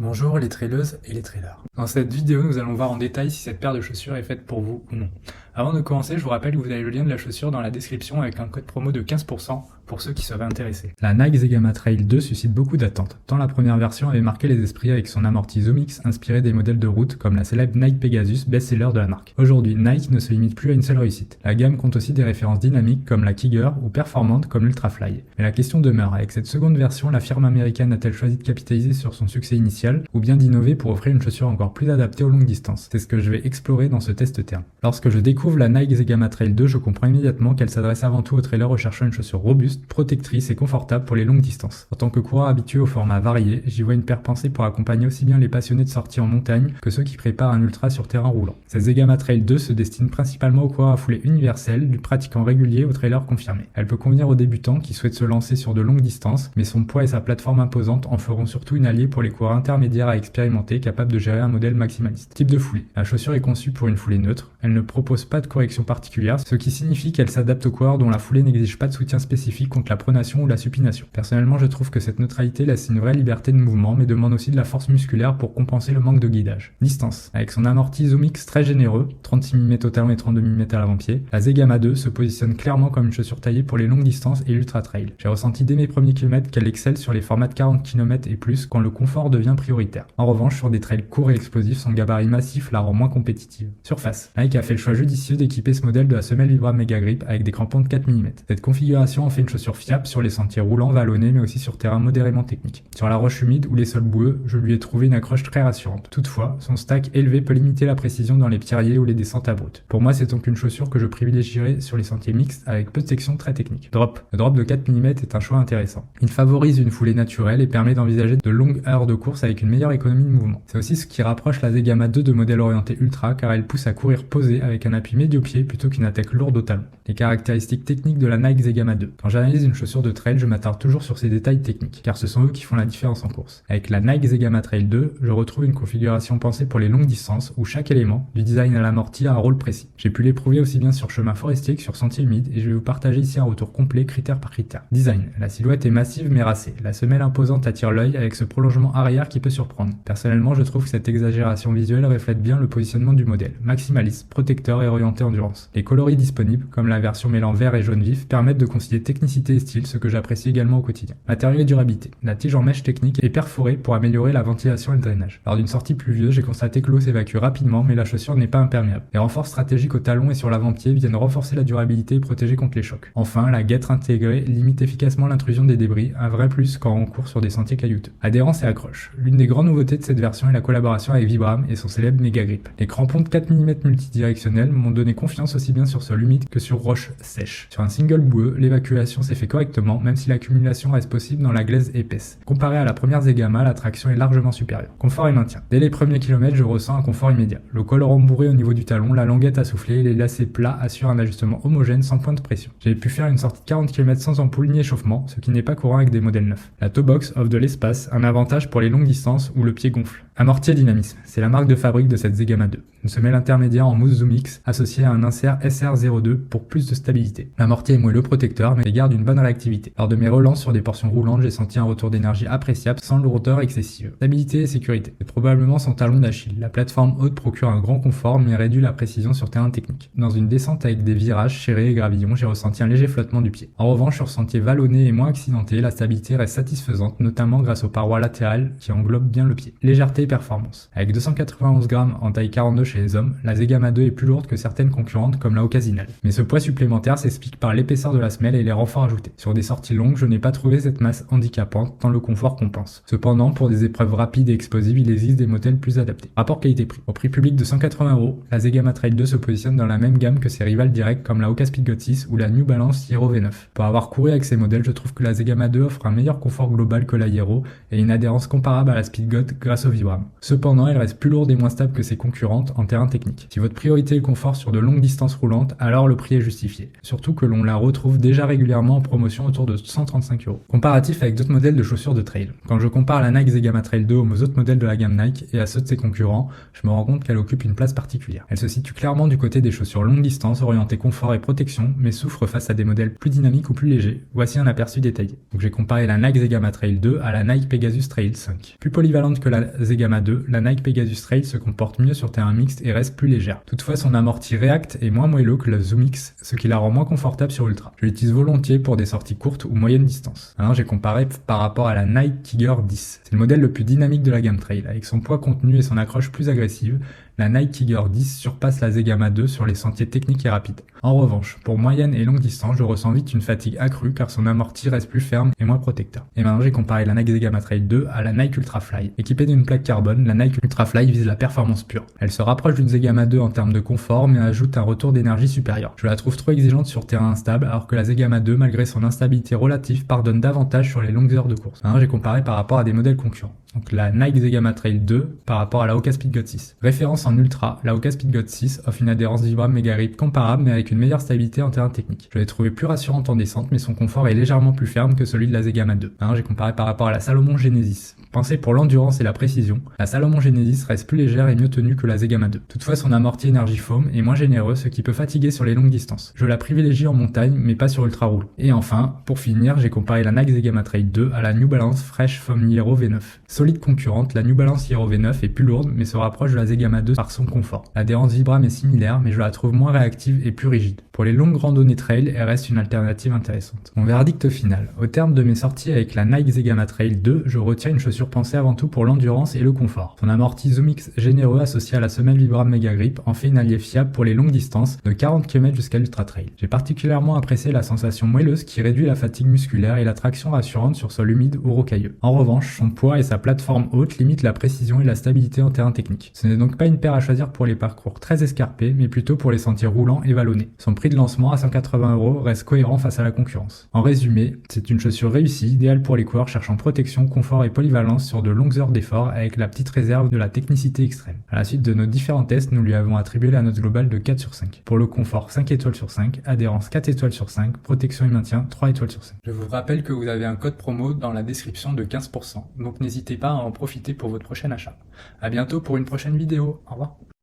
Bonjour les traileuses et les trailers. Dans cette vidéo, nous allons voir en détail si cette paire de chaussures est faite pour vous ou non. Avant de commencer, je vous rappelle que vous avez le lien de la chaussure dans la description avec un code promo de 15% pour ceux qui seraient intéressés. La Nike Zegama Trail 2 suscite beaucoup d'attentes, tant la première version avait marqué les esprits avec son amorti ZoomX inspiré des modèles de route comme la célèbre Nike Pegasus, best-seller de la marque. Aujourd'hui, Nike ne se limite plus à une seule réussite. La gamme compte aussi des références dynamiques comme la Kiger ou performantes comme l'Ultrafly. Mais la question demeure, avec cette seconde version, la firme américaine a-t-elle choisi de capitaliser sur son succès initial ou bien d'innover pour offrir une chaussure encore plus adaptée aux longues distances? C'est ce que je vais explorer dans ce test terme. Lorsque je découvre la Nike Zegama Trail 2, je comprends immédiatement qu'elle s'adresse avant tout aux trailers recherchant une chaussure robuste, protectrice et confortable pour les longues distances. En tant que coureur habitué aux formats variés, j'y vois une paire pensée pour accompagner aussi bien les passionnés de sortie en montagne que ceux qui préparent un ultra sur terrain roulant. Cette Zegama Trail 2 se destine principalement aux coureurs à foulée universelle, du pratiquant régulier au trailer confirmé. Elle peut convenir aux débutants qui souhaitent se lancer sur de longues distances, mais son poids et sa plateforme imposante en feront surtout une alliée pour les coureurs intermédiaires à expérimenter, capables de gérer un modèle maximaliste. Type de foulée. La chaussure est conçue pour une foulée neutre. Elle ne propose pas de correction particulière, ce qui signifie qu'elle s'adapte aux coureurs dont la foulée n'exige pas de soutien spécifique contre la pronation ou la supination. Personnellement, je trouve que cette neutralité laisse une vraie liberté de mouvement, mais demande aussi de la force musculaire pour compenser le manque de guidage. Distance. Avec son amorti ZoomX très généreux, 36 mm au talon et 32 mm à l'avant-pied, la Zegama 2 se positionne clairement comme une chaussure taillée pour les longues distances et l'ultra trail. J'ai ressenti dès mes premiers kilomètres qu'elle excelle sur les formats de 40 km et plus quand le confort devient prioritaire. En revanche, sur des trails courts et explosifs, son gabarit massif la rend moins compétitive. Surface. Nike a fait le choix judicieux d'équiper ce modèle de la semelle Vibram Mega Grip avec des crampons de 4 mm. Cette configuration en fait une chaussure fiable sur les sentiers roulants vallonnés mais aussi sur terrain modérément technique. Sur la roche humide ou les sols boueux, je lui ai trouvé une accroche très rassurante. Toutefois, son stack élevé peut limiter la précision dans les pierriers ou les descentes abruptes. Pour moi, c'est donc une chaussure que je privilégierais sur les sentiers mixtes avec peu de sections très techniques. Drop. Le drop de 4 mm est un choix intéressant. Il favorise une foulée naturelle et permet d'envisager de longues heures de course avec une meilleure économie de mouvement. C'est aussi ce qui rapproche la Zegama 2 de modèles orientés ultra car elle pousse à courir posé avec un appui médio-pied plutôt qu'une attaque lourde au talon. Les caractéristiques techniques de la Nike Zegama 2. Quand j'analyse une chaussure de trail, je m'attarde toujours sur ces détails techniques, car ce sont eux qui font la différence en course. Avec la Nike Zegama Trail 2, je retrouve une configuration pensée pour les longues distances, où chaque élément, du design à l'amorti, a un rôle précis. J'ai pu l'éprouver aussi bien sur chemin forestier que sur sentier humide, et je vais vous partager ici un retour complet, critère par critère. Design. La silhouette est massive mais racée. La semelle imposante attire l'œil avec ce prolongement arrière qui peut surprendre. Personnellement, je trouve que cette exagération visuelle reflète bien le positionnement du modèle. Maximaliste, protecteur et orienté endurance. Les coloris disponibles, comme la version mêlant vert et jaune vif, permettent de concilier technicité et style, ce que j'apprécie également au quotidien. Matériaux et durabilité. La tige en mèche technique est perforée pour améliorer la ventilation et le drainage. Lors d'une sortie pluvieuse, j'ai constaté que l'eau s'évacue rapidement, mais la chaussure n'est pas imperméable. Les renforts stratégiques au talon et sur l'avant-pied viennent renforcer la durabilité et protéger contre les chocs. Enfin, la guêtre intégrée limite efficacement l'intrusion des débris, un vrai plus quand on court sur des sentiers caillouteux. Adhérence et accroche. L'une des grandes nouveautés de cette version est la collaboration avec Vibram et son célèbre Mega Grip. Les crampons de 4 mm multidirectionnels m'ont donné confiance aussi bien sur sol humide que sur roche sèche. Sur un single boueux, l'évacuation s'est fait correctement, même si l'accumulation reste possible dans la glaise épaisse. Comparé à la première Zegama, la traction est largement supérieure. Confort et maintien. Dès les premiers kilomètres, je ressens un confort immédiat. Le col rembourré au niveau du talon, la languette assoufflée et les lacets plats assurent un ajustement homogène sans point de pression. J'ai pu faire une sortie de 40 km sans ampoule ni échauffement, ce qui n'est pas courant avec des modèles neufs. La toe box offre de l'espace, un avantage pour les longues distances où le pied gonfle. Amorti et dynamisme. C'est la marque de fabrique de cette Zegama 2. Une semelle intermédiaire en mousse ZoomX associée à un insert SR02 pour plus de stabilité. L'amorti est moelleux protecteur mais garde une bonne réactivité. Lors de mes relances sur des portions roulantes, j'ai senti un retour d'énergie appréciable sans lourdeur excessive. Stabilité et sécurité. C'est probablement son talon d'Achille. La plateforme haute procure un grand confort mais réduit la précision sur terrain technique. Dans une descente avec des virages serrés et gravillons, j'ai ressenti un léger flottement du pied. En revanche, sur sentier vallonné et moins accidenté, la stabilité reste satisfaisante, notamment grâce aux parois latérales qui englobent bien le pied. Légèreté et performance. Avec 291 grammes en taille 42 chez les hommes, la Zegama 2 est plus lourde que certaines concurrentes comme la Ocasinal. Mais ce poids supplémentaire s'explique par l'épaisseur de la semelle et les renforts ajoutés. Sur des sorties longues, je n'ai pas trouvé cette masse handicapante tant le confort compense. Cependant, pour des épreuves rapides et explosives, il existe des modèles plus adaptés. Rapport qualité-prix. Au prix public de 180€, la Zegama Trail 2 se positionne dans la même gamme que ses rivales directes comme la Hoka Speedgoat 6 ou la New Balance Hero V9. Pour avoir couru avec ces modèles, je trouve que la Zegama 2 offre un meilleur confort global que la Hero et une adhérence comparable à la Speedgoat grâce au Vibram. vibram. Cependant, elle reste plus lourde et moins stable que ses concurrentes en terrain technique. Si votre priorité est le confort sur de longues distances roulantes, alors le prix est justifié. Surtout que l'on la retrouve déjà régulièrement en promotion autour de 135 €. Comparatif avec d'autres modèles de chaussures de trail. Quand je compare la Nike Zegama Trail 2 aux autres modèles de la gamme Nike et à ceux de ses concurrents, je me rends compte qu'elle occupe une place particulière. Elle se situe clairement du côté des chaussures longue distance orientées confort et protection, mais souffre face à des modèles plus dynamiques ou plus légers. Voici un aperçu détaillé. Donc j'ai comparé la Nike Zegama Trail 2 à la Nike Pegasus Trail 5. Plus polyvalente que la Zegama 2, la Nike Pegasus Trail se comporte mieux sur terrain mixte et reste plus légère. Toutefois, son amorti React est moins moelleux que la Zoom X, ce qui la rend moins confortable sur ultra. Je l'utilise volontiers pour des sorties courtes ou moyennes distances. Maintenant, j'ai comparé par rapport à la Nike Kiger 10. C'est le modèle le plus dynamique de la gamme Trail. Avec son poids contenu et son accroche plus agressive, la Nike Kiger 10 surpasse la Zegama 2 sur les sentiers techniques et rapides. En revanche, pour moyenne et longue distance, je ressens vite une fatigue accrue car son amorti reste plus ferme et moins protecteur. Et maintenant, j'ai comparé la Nike Zegama Trail 2 à la Nike Ultra Fly. Équipée d'une plaque carbone, la Nike Ultra Fly vise la performance pure. Elle se rapproche d'une Zegama 2 en termes de confort, mais ajoute un retour d'énergie supérieur. Je la trouve trop exigeante sur terrain instable, alors que la Zegama 2, malgré son instabilité relative, pardonne davantage sur les longues heures de course. Maintenant, j'ai comparé par rapport à des modèles concurrents. Donc la Nike Zegama Trail 2 par rapport à la Hoka Speedgoat 6. Référence en ultra, la Hoka Speedgoat 6 offre une adhérence Vibram Mega Grip comparable mais avec une meilleure stabilité en terrain technique. Je l'ai trouvé plus rassurante en descente, mais son confort est légèrement plus ferme que celui de la Zegama 2. Hein, j'ai comparé par rapport à la Salomon Genesis. Pensée pour l'endurance et la précision, la Salomon Genesis reste plus légère et mieux tenue que la Zegama 2. Toutefois, son amorti Energy Foam est moins généreux, ce qui peut fatiguer sur les longues distances. Je la privilégie en montagne, mais pas sur ultra roule. Et enfin, pour finir, j'ai comparé la Nike Zegama Trail 2 à la New Balance Fresh Foam Hero V9. Solide concurrente, la New Balance Hero V9 est plus lourde, mais se rapproche de la Zegama 2 par son confort. L'adhérence Vibram est similaire, mais je la trouve moins réactive et plus rigide. Pour les longues randonnées trail, elle reste une alternative intéressante. Mon verdict final. Au terme de mes sorties avec la Nike Zegama Trail 2, je retiens une chaussure pensée avant tout pour l'endurance et le confort. Son amorti Zoom X généreux associé à la semelle Vibram Mega Grip en fait une allié fiable pour les longues distances de 40 km jusqu'à l'Ultra Trail. J'ai particulièrement apprécié la sensation moelleuse qui réduit la fatigue musculaire et la traction rassurante sur sol humide ou rocailleux. En revanche, son poids et sa plateforme haute limitent la précision et la stabilité en terrain technique. Ce n'est donc pas une paire à choisir pour les parcours très escarpés, mais plutôt pour les sentiers roulants et vallonnés. Son prix de lancement à 180 € reste cohérent face à la concurrence. En résumé, c'est une chaussure réussie, idéale pour les coureurs cherchant protection, confort et polyvalence sur de longues heures d'effort avec la petite réserve de la technicité extrême. À la suite de nos différents tests, nous lui avons attribué la note globale de 4 sur 5. Pour le confort, 5 étoiles sur 5, adhérence 4 étoiles sur 5, protection et maintien 3 étoiles sur 5. Je vous rappelle que vous avez un code promo dans la description de 15%, donc n'hésitez pas à en profiter pour votre prochain achat. À bientôt pour une prochaine vidéo. Au revoir.